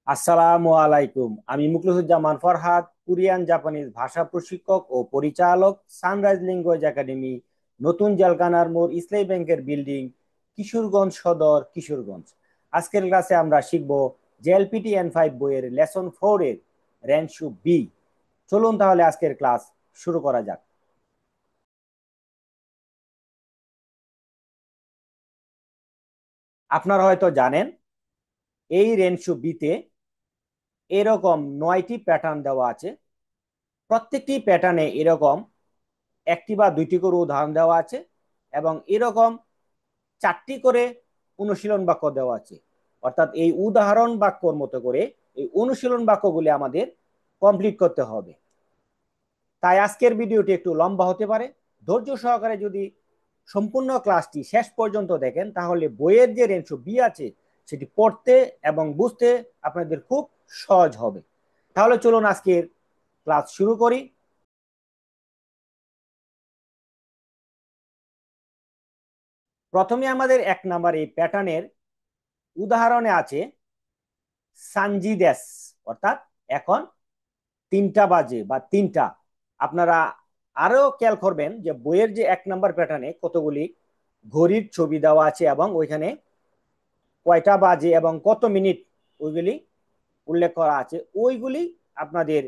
আসসালামু আলাইকুম। আমি মুখলিসুজ্জামান ফরহাদ, কোরিয়ান জাপানিজ ভাষা প্রশিক্ষক ও পরিচালক, সানরাইজ ল্যাঙ্গুয়েজ একাডেমি, নতুন জলকানার মোড়, ইসলামী ব্যাংকের বিল্ডিং, কিশোরগঞ্জ সদর, কিশোরগঞ্জ। আজকের ক্লাসে আমরা শিখব জেএলপিটি N5 বইয়ের লেসন 4 এর রেনশু বি। চলুন তাহলে আজকের ক্লাস শুরু করা যাক। আপনারা হয়তো জানেন এই রেনশু বিতে এরকম 9টি প্যাটার্ন দেওয়া আছে। প্রত্যেকটি প্যাটার্নে এরকম একটি বা দুইটি করে উদাহরণ দেওয়া আছে এবং এরকম 4টি করে অনুশীলন বাক্য দেওয়া আছে। অর্থাৎ এই উদাহরণ বাক্যর মতো করে এই অনুশীলন বাক্যগুলি আমাদের কমপ্লিট করতে হবে। তাই আজকের ভিডিওটি একটু লম্বা হতে পারে। ধৈর্য সহকারে যদি সম্পূর্ণ ক্লাসটি শেষ পর্যন্ত দেখেন তাহলে বইয়ের যে রেনশো বি আছে সেটি পড়তে এবং বুঝতে আপনাদের খুব সহজ হবে। তাহলে চলুন আজকের ক্লাস শুরু করি। প্রথমে আমাদের 1 নম্বর এই প্যাটার্নের উদাহরণে আছে সানজিদেস, অর্থাৎ এখন 3টা বাজে বা 3টা। আপনারা আরো খেয়াল করবেন যে বইয়ের যে 1 নম্বর প্যাটার্নে কতগুলি ঘড়ির ছবি দেওয়া আছে এবং ওইখানে কয়টা বাজে এবং কত মিনিট ওইগুলি উল্লেখ করা আছে। ওইগুলি আপনাদের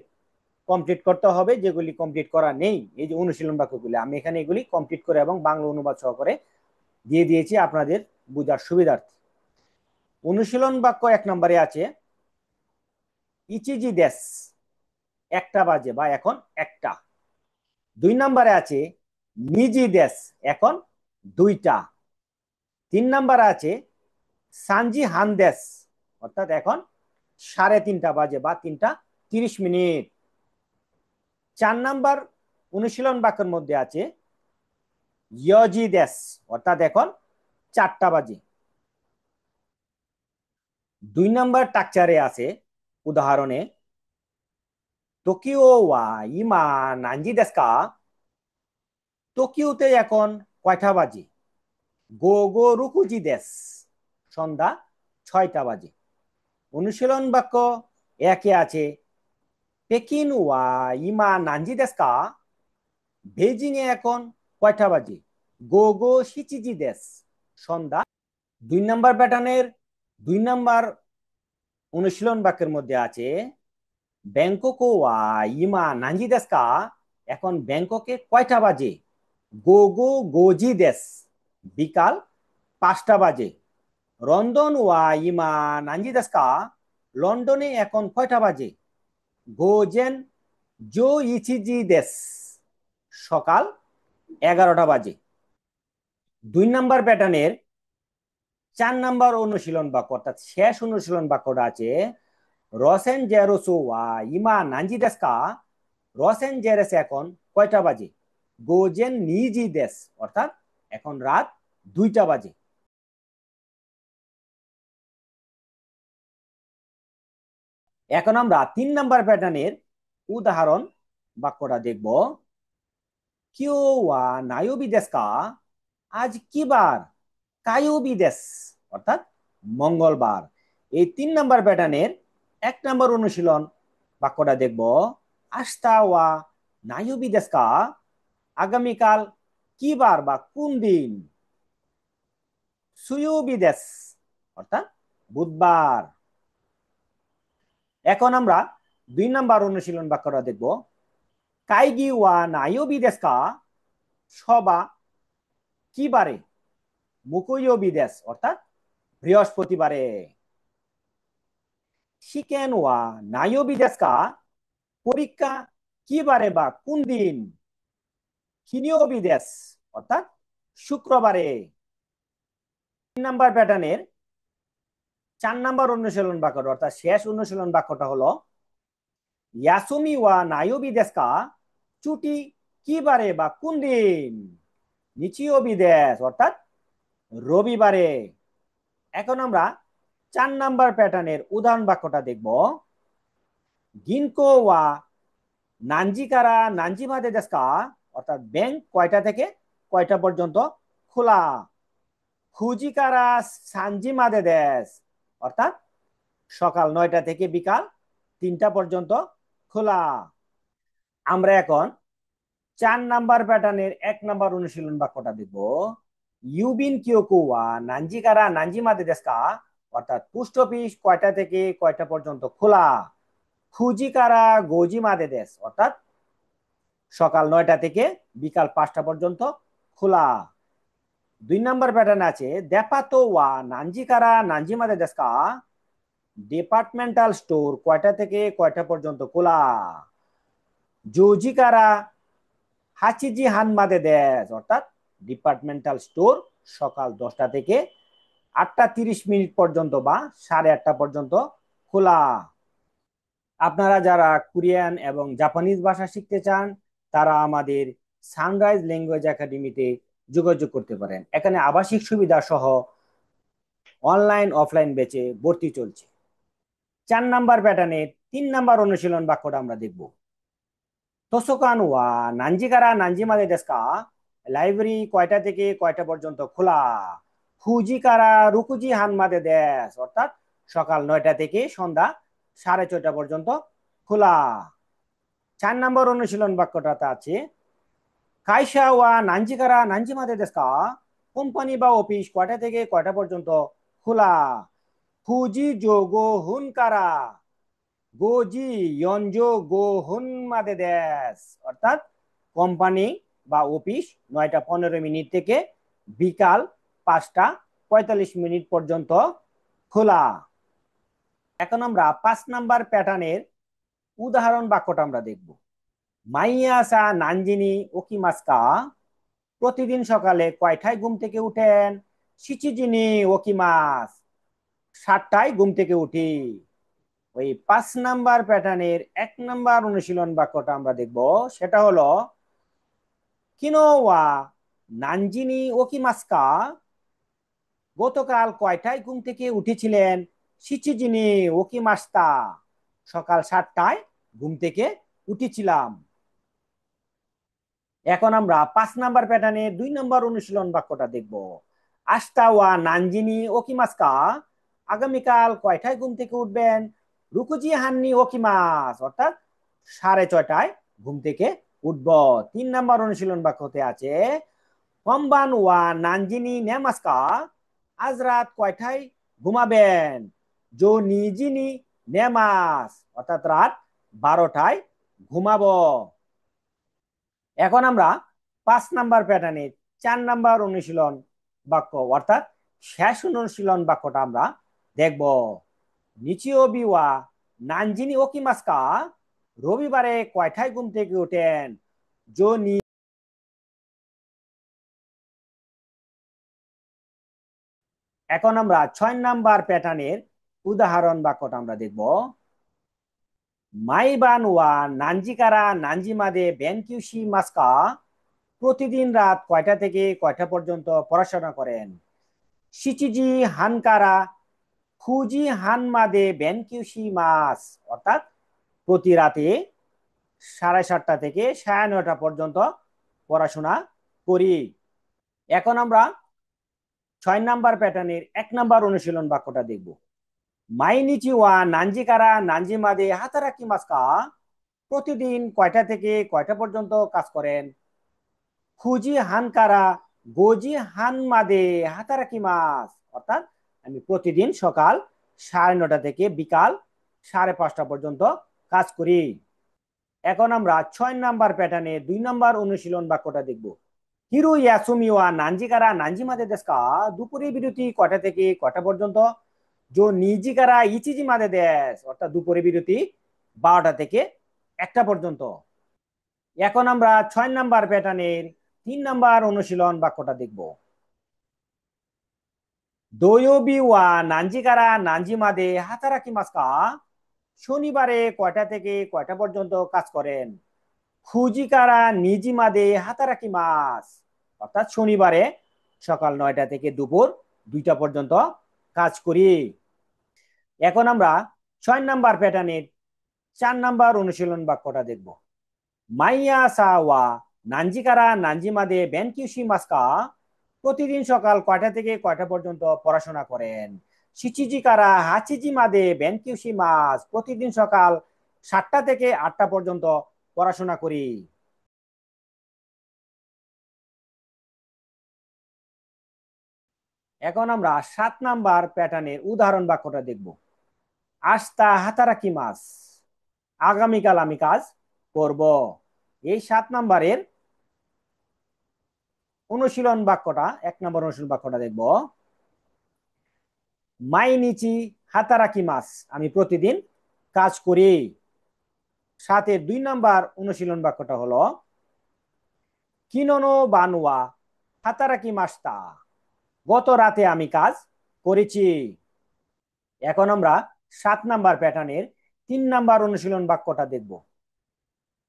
কমপ্লিট করতে হবে। যেগুলি কমপ্লিট করা নেই, এই যে অনুশীলন বাক্যগুলি, আমি এখানে এগুলি কমপ্লিট করে এবং বাংলা অনুবাদ সহকারে দিয়ে দিয়েছি আপনাদের বোঝার সুবিধার্থে। অনুশীলন বাক্য 1 নম্বরে আছে ইচিজি দেশ, 1টা বাজে বা এখন 1টা। 2 নম্বরে আছে নিজি দেশ, এখন 2টা। 3 নম্বরে আছে সানজি হানদেস, অর্থাৎ এখন 3:30 বাজে বা 3টা 30 মিনিট। 4 নম্বর অনুশীলন বাক্যের মধ্যে আছে ইয়জি দেশ, অর্থাৎ এখন 4টা বাজে। 2 নম্বর টাকচারে আছে উদাহরণে টোকিও ওয়া ইমা নানজি দেশ কা, টোকিওতে এখন কয়টা বাজে? গো গো রুকুজি দেশ, সন্ধ্যা 6টা বাজে। অনুশীলন বাক্য 1-এ আছে পেকিন ওয়া ইমা নানজি দেশ কা, বেজিং এ এখন কয়টা বাজে? গো গো শিচিজি দেশ, সন্ধ্যা। 2 নম্বর প্যাটার্নের 2 নম্বর অনুশীলন বাক্যের মধ্যে আছে ব্যাংকক ওয়া ইমা নানজি দেশ কা, এখন ব্যাংককে কয়টা বাজে? গো গো গোজি দেশ, বিকাল 5টা বাজে। লন্ডন ওয়া ইমা নানজি দেশ কা, লন্ডনে এখন কয়টা বাজে? গোজেন জো ইচিজি দেশ, সকাল 11টা বাজে। 2 নম্বর প্যাটার্নের 4 নম্বর অনুশীলন বাক্য, অর্থাৎ শেষ অনুশীলন বাক্যটা আছে রসেন জেরোসো ওয়া ইমা নানজি দেশ কা, রসেন জেরেস এখন কয়টা বাজে? গোজেন নিজি দেশ, অর্থাৎ এখন রাত 2টা বাজে। এখন আমরা 3 নম্বর প্যাটার্নের উদাহরণ বাক্যটা দেখব। কিউ ওয়া নায়োবি দেশ কা, আজ কি বার? কায়োবি দেশ, অর্থাৎ মঙ্গলবার। এই 3 নম্বর প্যাটার্নের 1 নম্বর অনুশীলন বাক্যটা দেখব আস্তা ওয়া নায়োবি দেশ কা, আগামীকাল কি বার বা কোন দিন? সুয়োবি দেশ, অর্থাৎ বুধবার। এখন আমরা 2 নম্বর অনুশীলন বাক্যটা দেখব কাইগি ওয়া নায়োবি দেশ কা, সবা কি বারে? মুকুয়োবি দেশ, অর্থাৎ বৃহস্পতিবারে। শিকেন ওয়া নায়োবি দেশ কা, পরীক্ষা কি বারে বা কোন দিন? কিনিয়োবি দেশ, অর্থাৎ শুক্রবারে। 3 নম্বর প্যাটার্নের 4 নম্বর অনুশীলন বাক্যটা, অর্থাৎ শেষ অনুশীলন বাক্যটা হলো ইয়াসুমি ওয়া নায়োবি দেশ কা, ছুটি কি বারে বা কোন দিন? নিচিয়োবি দেশ, অর্থাৎ রবিবারে। এখন আমরা 4 নম্বর প্যাটার্নের উদাহরণ বাক্যটা দেখব গিনকো ওয়া নানজিকারা নানজিমাদে দেশ কা, অর্থাৎ ব্যাংক কয়টা থেকে কয়টা পর্যন্ত খোলা? খুজিকারা সানজিমাদে দেশ, অর্থাৎ সকাল 9টা থেকে বিকাল 3টা পর্যন্ত খোলা। আমরা এখন 4 নাম্বার প্যাটার্নের 1 নাম্বার অনুশীলন বাক্যটা দেখব। ইউবিন কিয়োকু ওয়া নাঞ্জি কারা নাঞ্জি মাদে দেসু কা? অর্থাৎ পোস্ট অফিস কয়টা থেকে কয়টা পর্যন্ত খোলা? ফুজি কারা গোজি মাদে দেস, অর্থাৎ সকাল 9টা থেকে বিকাল 5টা পর্যন্ত খোলা। 2 নাম্বার প্যাটার্ন আছে দেপাতো ওয়া নাঞ্জি কারা নাঞ্জি মাদে দেসু কা? ডিপার্টমেন্টাল স্টোর কয়টা থেকে কয়টা পর্যন্ত খোলা? জোজি কারা হাচিজি হান মাদে দেস, অর্থাৎ ডিপার্টমেন্টাল স্টোর সকাল 10টা থেকে 8টা 30 মিনিট পর্যন্ত বা 8:30 পর্যন্ত খোলা। আপনারা যারা কোরিয়ান এবং জাপানিজ ভাষা শিখতে চান তারা আমাদের সানরাইজ ল্যাঙ্গুয়েজ একাডেমিতে যোগাযোগ করতে পারেন। এখানে আবাসিক সুবিধা সহ অনলাইন অফলাইন ব্যাচে ভর্তি চলছে। 4 নাম্বার প্যাটার্নের 3 নাম্বার অনুশীলন বাক্যটা আমরা দেখব। তোসোকান ওয়া নাঞ্জি কারা নাঞ্জি মাদে দেসু কা? লাইব্রেরি কয়টা থেকে কয়টা পর্যন্ত খোলা? ফুজি কারা রুকুজি হান মাদে দেস, অর্থাৎ সকাল 9টা থেকে সন্ধ্যা 6:30 পর্যন্ত খোলা। 4 নাম্বার অনুশীলন বাক্যটাতে আছে কাইশা ওয়া নাঞ্জি কারা নাঞ্জি মাদে দেসু কা? কোম্পানি বা অফিস কয়টা থেকে কয়টা পর্যন্ত খোলা? ফুজি যোগো হুন কারা গোজি ইয়নজো গো হুন মাদে দেস, অর্থাৎ কোম্পানি বা অফিস 9টা 15 মিনিট থেকে বিকাল 5টা 45 মিনিট পর্যন্ত খোলা। এখন আমরা 5 নাম্বার প্যাটার্নের উদাহরণ বাক্যটা আমরা দেখব। মাইয়াসা নানজিনি ওকিমাস্কা? প্রতিদিন সকালে কয়টায় ঘুম থেকে উঠেন? শিচিজিনি ওকিমাস? 7টায় ঘুম থেকে উঠি। ওই 5 নাম্বার প্যাটার্নের 1 নাম্বার অনুশীলন বাক্যটা আমরা দেখব। সেটা হলো কিনোওয়া নানজিনি ওকিমাস্কা? গতকাল কয়টায় ঘুম থেকে উঠেছিলেন? শিচিজিনি ওকিমাস্তা? সকাল 7টায় ঘুম থেকে উঠেছিলাম। এখন আমরা 5 নাম্বার প্যাটার্নের 2 নাম্বার অনুশীলন বাক্যটা দেখব। আস্তা ওয়া নানজিনি ওকিমাস্কা? আগামীকাল কয়টায় ঘুম থেকে উঠবেন? রুকুজি হান্নি ওকিমাস, অর্থাৎ 6:30টায় ঘুম থেকে উঠব। 3 নাম্বার অনুশীলন বাক্যতে আছে কম্বান ওয়া নানজিনি নেমাস্কা? আজ রাত কয়টায় ঘুমাবেন? জো নিজিনি নেমাস, অর্থাৎ রাত 12টায় ঘুমাবো। এখন আমরা 5 নাম্বার প্যাটার্নের 4 নাম্বার অনুশীলন বাক্য অর্থাৎ শেষ অনুশীলন বাক্যটা আমরা দেখব। নিচিও বিওয়া নানজিনি ওকিমাস্কা? রবিবারে কয়টায় ঘুম থেকে ওঠেন? জো নি। এখন আমরা 6 নাম্বার প্যাটার্নের উদাহরণ বাক্যটা আমরা দেখব। মাইবান ওয়া নানজিকারা নানজিমাদে বেনকিউশি মাস্কা? প্রতিদিন রাত কয়টা থেকে কয়টা পর্যন্ত পড়াশোনা করেন? শিচিজি হানকারা ফুজি হানমাদে বেনকিউশি মাস, অর্থাৎ প্রতি রাতে 7:30 থেকে 9:30 পর্যন্ত পড়াশোনা করি। এখন আমরা 6 নাম্বার প্যাটার্নের 1 নাম্বার অনুশীলন বাক্যটা দেখব। মাইনিচি ওয়া নানজিকারা নানজিমাদে হাতারাকি মাস্কা? প্রতিদিন কয়টা থেকে কয়টা পর্যন্ত কাজ করেন? ফুজি হানকারা গোজি হানমাদে হাতারাকি মাস, অর্থাৎ আমি প্রতিদিন সকাল 9:30 থেকে বিকাল 5:30 পর্যন্ত কাজ করি। এখন আমরা 6 নাম্বার প্যাটার্নে 2 নাম্বার অনুশীলন বাক্যটা দেখব। হিরো ইয়াসুমি ওয়া নানজিকারা নানজিমাদে দেসু কা? দুপুরের বিরতি কয়টা থেকে কয়টা পর্যন্ত? জো নিজিকারা ইচিজি মাদে দেস, অর্থাৎ দুপুরের বিরতি 12টা থেকে 1টা পর্যন্ত। এখন আমরা 6 নাম্বার প্যাটার্নের 3 নাম্বার অনুশীলন বাক্যটা দেখব। দোয়োবি ওয়া নানজিকারা নানজিমাদে হাতারাকি মাস্কা? শনিবারে কয়টা থেকে কয়টা পর্যন্ত কাজ করেন? ফুজিকারা নিজিমাদে হাতারাকি মাস, অর্থাৎ শনিবারে সকাল 9টা থেকে দুপুর 2টা পর্যন্ত কাজ করি। এখন আমরা 6 নাম্বার প্যাটার্নের 4 নাম্বার অনুশীলন বাক্যটা দেখব। মাইয়া সাওয়া নানজিকারা নানজিমাদে বেনকিউশি মাস্কা? প্রতিদিন সকাল কয়টা থেকে কয়টা পর্যন্ত পড়াশোনা করেন? শিচিজি কারা হাচিজি মাদে বেনকিউসি মাস, প্রতিদিন সকাল 7টা থেকে 8টা পর্যন্ত পড়াশোনা করি। এখন আমরা 7 নাম্বার প্যাটার্নের উদাহরণ বাক্যটা দেখব। আস্তা হাতারাকি মাস, আগামীকাল আমি কাজ করব। এই 7 নাম্বারের অনুশীলন বাক্যটা, 1 নম্বর অনুশীলন বাক্যটা দেখব। মাইনিচি হাতারাকি মাস, আমি প্রতিদিন কাজ করি। 7-এর 2 নম্বর অনুশীলন বাক্যটা হলো কিনোনো বানুয়া হাতারাকি মাস্তা, গত রাতে আমি কাজ করেছি। এখন আমরা 7 নাম্বার প্যাটার্নের 3 নাম্বার অনুশীলন বাক্যটা দেখব।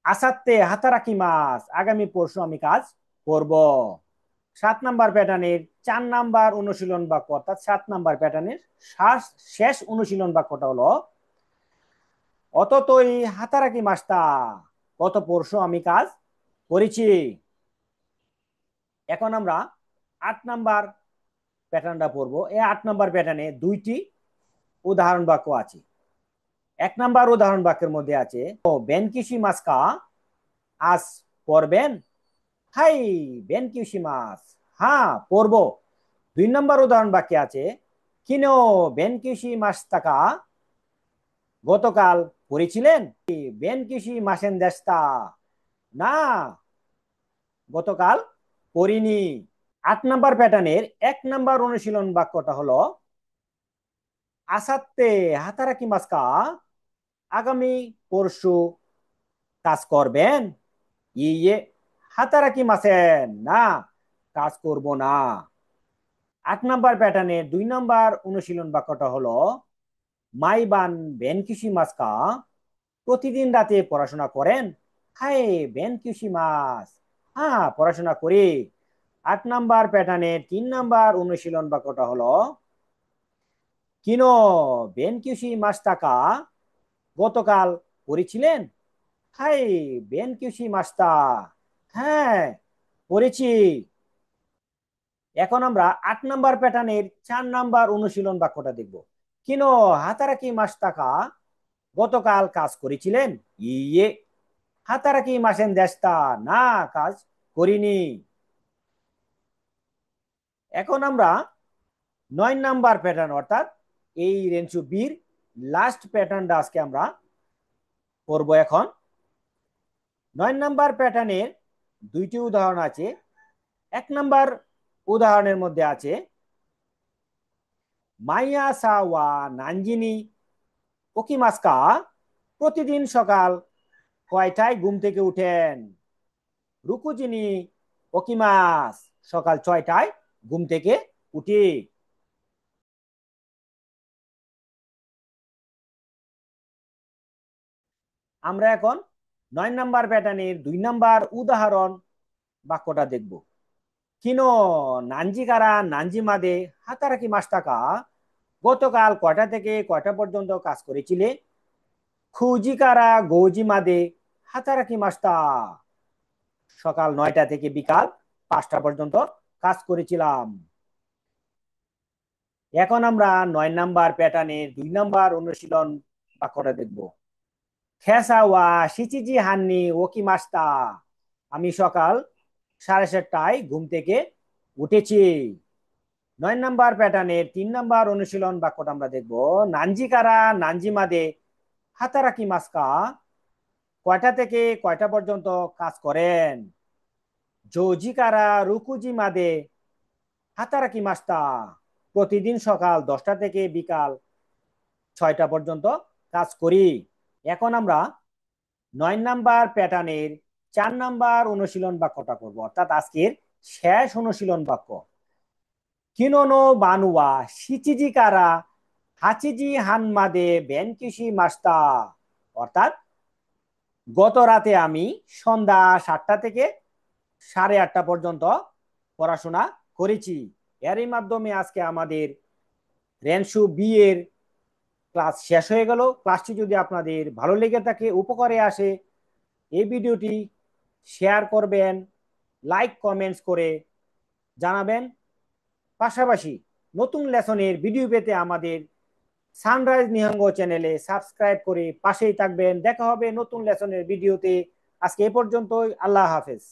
আসাতে হাতারাকি মাস, আগামী পরশু আমি কাজ করব। 7 নাম্বার প্যাটার্নের 4 নাম্বার অনুশীলন বাক্য, অর্থাৎ 7 নাম্বার প্যাটার্নের শেষ অনুশীলন বাক্যটা হলো অততই হাতারাকি মাস্তা, গত পরশু আমি কাজ করেছি। এখন আমরা 8 নাম্বার প্যাটার্নটা পড়বো। এই 8 নাম্বার প্যাটার্নে 2টি উদাহরণ বাক্য আছে। 1 নাম্বার উদাহরণ বাক্যের মধ্যে আছে ও বেনকিসি মাস্কা, আজ পড়বেন? হাই বেনকিসি মাস, হ্যাঁ পড়বো। 2 নম্বর উদাহরণ বাক্যে আছে কিনো বেনকিসি মাস টাকা, গতকাল পড়েছিলেন? বেনকিসি মাসেন দেস্তা, না গতকাল পড়িনি। 8 নাম্বার প্যাটার্নের 1 নাম্বার অনুশীলন বাক্যটা হলো আসাতে হাতারাকি মাস্কা, আগামী পরশু কাজ করবেন? ইয়ে হাতারাকি মাসেন, না কাজ করব না। 8 নাম্বার প্যাটার্নের 2 নম্বর অনুশীলন বাক্যটা হলো মাইবান বেনকিসি মাস্কা, প্রতিদিন রাতে পড়াশোনা করেন? হাই বেনকিসি মাস, হ্যাঁ পড়াশোনা করি। 8 নাম্বার প্যাটার্নের 3 নম্বর অনুশীলন বাক্যটা হলো কিনো বেনকিসি মাস টাকা, গতকাল পড়েছিলেন? হাই বেনকিসি মাস্তা, হ্যাঁ পড়েছি। এখন আমরা 8 নাম্বার প্যাটার্নের 4 নাম্বার অনুশীলন বাক্যটা দেখব। কিনো হাতারাকি মাস টাকা, গতকাল কাজ করেছিলেন? ইয়ে হাতারাকি মাসেন দেস্তা, না কাজ করিনি। এখন আমরা 9 নাম্বার প্যাটার্ন, অর্থাৎ এই রেঞ্চু বির লাস্ট প্যাটার্নটা আজকে আমরা করব। এখন 9 নাম্বার প্যাটার্নের 2টি উদাহরণ আছে। 1 নাম্বার উদাহরণের মধ্যে আছে মাইয়া সাওয়া নানজিনি ওকিমাস্কা, প্রতিদিন সকাল কয়টায় ঘুম থেকে উঠেন? রুকুজিনি ওকিমাস, সকাল 6টায় ঘুম থেকে উঠি। আমরা এখন 9 নাম্বার প্যাটার্নের 2 নাম্বার উদাহরণ বাক্যটা দেখব। কিনো নানজিকারা নানজিমাদে হাতারাকি মাস্তাকা, গতকাল কয়টা থেকে কয়টা পর্যন্ত কাজ করেছিলে? খুজিকারা গৌজিমাদে হাতারাকি মাস্তা, সকাল 9টা থেকে বিকাল 5টা পর্যন্ত কাজ করেছিলাম। এখন আমরা 9 নাম্বার প্যাটার্নের 2 নাম্বার অনুশীলন বাক্যটা দেখব। খেসাওয়া সিচিজি হান্নি ওকি মাস্তা, আমি সকাল 7:30টায় ঘুম থেকে উঠেছি। 9 নাম্বার প্যাটার্নের 3 নাম্বার অনুশীলন বাক্যটা আমরা দেখব। নানজিকারা নানজিমাদে হাতারাকি মাস্কা, কয়টা থেকে কয়টা পর্যন্ত কাজ করেন? জোজিকারা রুকুজি মাদে হাতারাকি মাস্তা, প্রতিদিন সকাল 10টা থেকে বিকাল 6টা পর্যন্ত কাজ করি। এখন আমরা 9 নাম্বার প্যাটার্নের 4 নাম্বার অনুশীলন বাক্যটা করব, অর্থাৎ আজকের শেষ অনুশীলন বাক্য। কিনোনো বানুয়া শিচিজি কারা হাচিজি হানমাদে বেনকিসি মাস্তা, অর্থাৎ গত রাতে আমি সন্ধ্যা 7টা থেকে 8:30 পর্যন্ত পড়াশোনা করেছি। এরই মাধ্যমে আজকে আমাদের রেনসু বি এর ক্লাস শেষ হয়ে গেল। ক্লাসটি যদি আপনাদের ভালো লেগে থাকে, উপকারে আসে, এই ভিডিওটি শেয়ার করবেন, লাইক কমেন্টস করে জানাবেন। পাশাপাশি নতুন লেসনের ভিডিও পেতে আমাদের সানরাইজ নিহঙ্গ চ্যানেলে সাবস্ক্রাইব করে পাশেই থাকবেন। দেখা হবে নতুন লেসনের ভিডিওতে। আজকে এ পর্যন্তই। আল্লাহ হাফেজ।